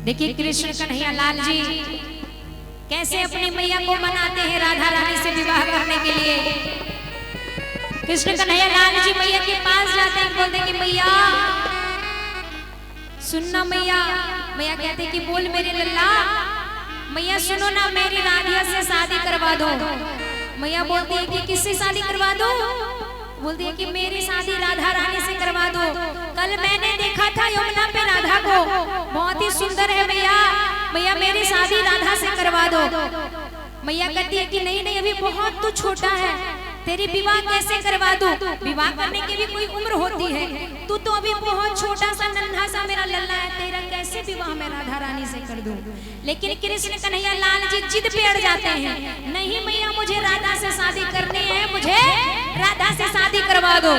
देखिए कृष्ण कन्हैया लाल जी कैसे अपनी मैया को मनाते हैं राधा रानी से विवाह करने के लिए। कृष्ण कन्हैया लाल जी मैया के पास जाते हैं, बोलते हैं कि मैया सुनना मैया। मैया कहते कि बोल मेरे लल्ला। मैया सुनो ना, मेरी राधिया से शादी करवा दो। मैया बोलती है कि किससे शादी करवा दो? बोलती है कि मेरी शादी राधा रानी से करवा दो। कल मैंने देखा था यमुना पे राधा को, बहुत ही सुंदर है मैया। मैया मेरी शादी राधा से करवा दो। मैया कहती है कि नहीं नहीं, अभी बहुत तू छोटा है, तेरी विवाह कैसे करवा दूं? विवाह करने की भी कोई उम्र होती है, तू तो अभी बहुत छोटा सा नन्हा सा मेरा लल्ला है, तेरा कैसे विवाह मैं राधा रानी से कर दूं? लेकिन कृष्ण कन्हैया लाल जी जिद पे अड़ जाते हैं, नहीं मैया मुझे राधा से शादी करनी है, मुझे राधा से शादी करवा दो।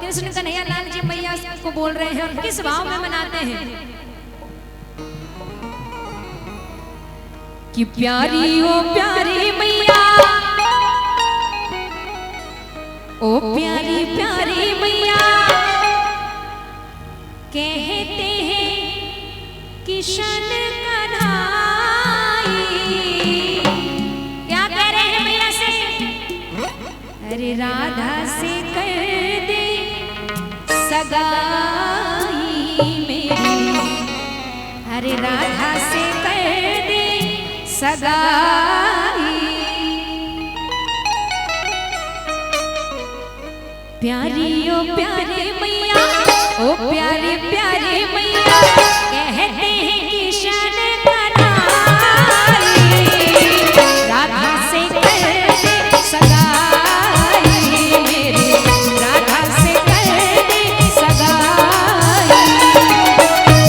कृष्ण कन्हैया लाल जी मैया को बोल रहे हैं और किस भाव में मनाते हैं कि प्यारी ओ प्यारी मैया, ओ प्यारी प्यारी मैया, कहते हैं किशन कन्हाई। क्या कह रहे हैं मैया से? अरे राधा से कर दे सगाई मेरी, अरे राधा से कर दे सगाई। प्यारी ओ प्यारी मैया, ओ प्यारी प्यारी मैया, कहते हैं किशन कन्हाई, राधा से कर दे सगाई मेरी, राधा से कर दे सगाई।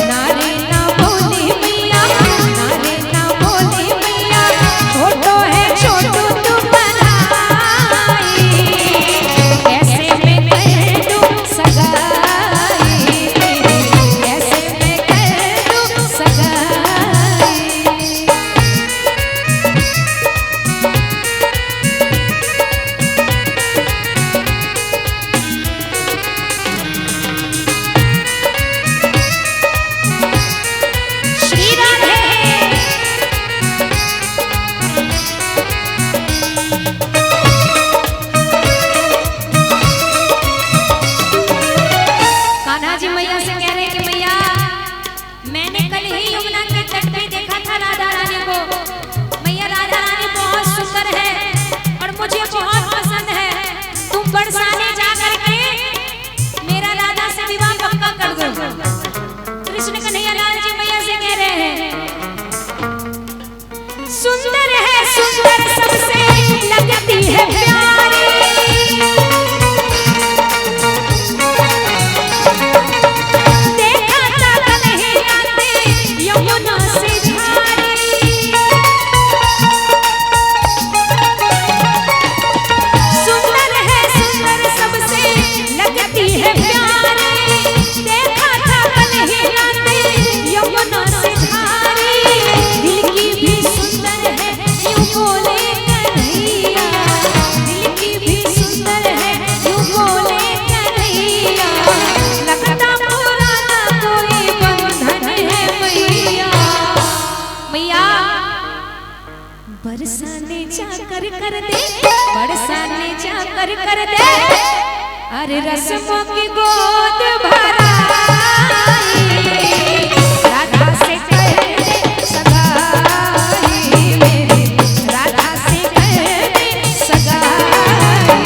नारे ना बोली मैया, नारे ना बोली मैया, छोटो है छोटू तू बनाई, कैसे मैं कर दूं सगाई तेरी, कैसे मैं कर दूं सगाई। श्री राधे। कान्हा जी मैया से कह रहे हैं कि मैया मैंने कल ही यमुना के तट पे देखा था राधा रानी को। मैया राधा रानी बहुत सुंदर है और मुझे बहुत पसंद है, तुम बरसाने जा करके मेरा राधा से विवाह पक्का कर दो। कृष्ण कन्हैया लाल जी मैया से कह रहे हैं सुंदर है सुंदर सबसे लगती है प्यारी, देखा था कन्हैया ने यमुना से झारी। सुंदर है सुंदर सबसे लगती है प्यारी, देखा था कन्हैया ने यमुना से झारी। दिल की भी सुंदर है यूं बोले कन्हैया, दिल की भी सुंदर है यूं बोले कन्हैया, लगता पुराना कोई बंधन है मैया। मैया बरसाने जाकर कर दे, बरसाने जाकर कर दे, अरे रस्मों की गोद भराई, राधा से कर दे सगाई मेरी, राधा से कर दे सगाई।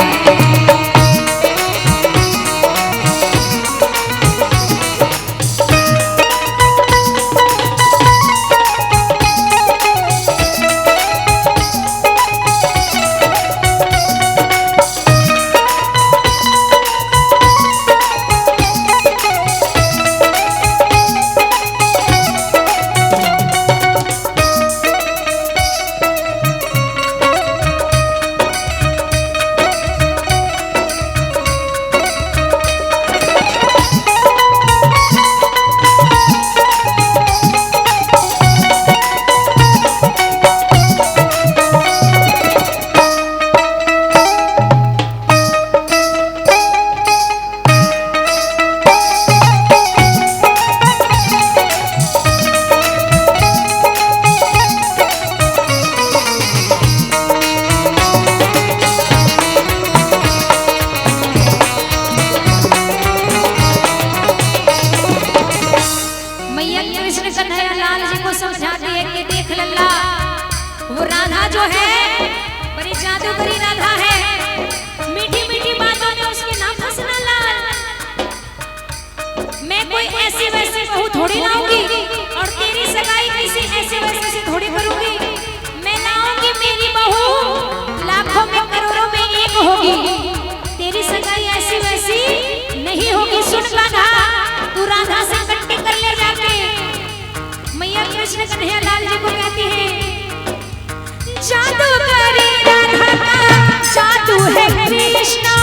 है कृष्णा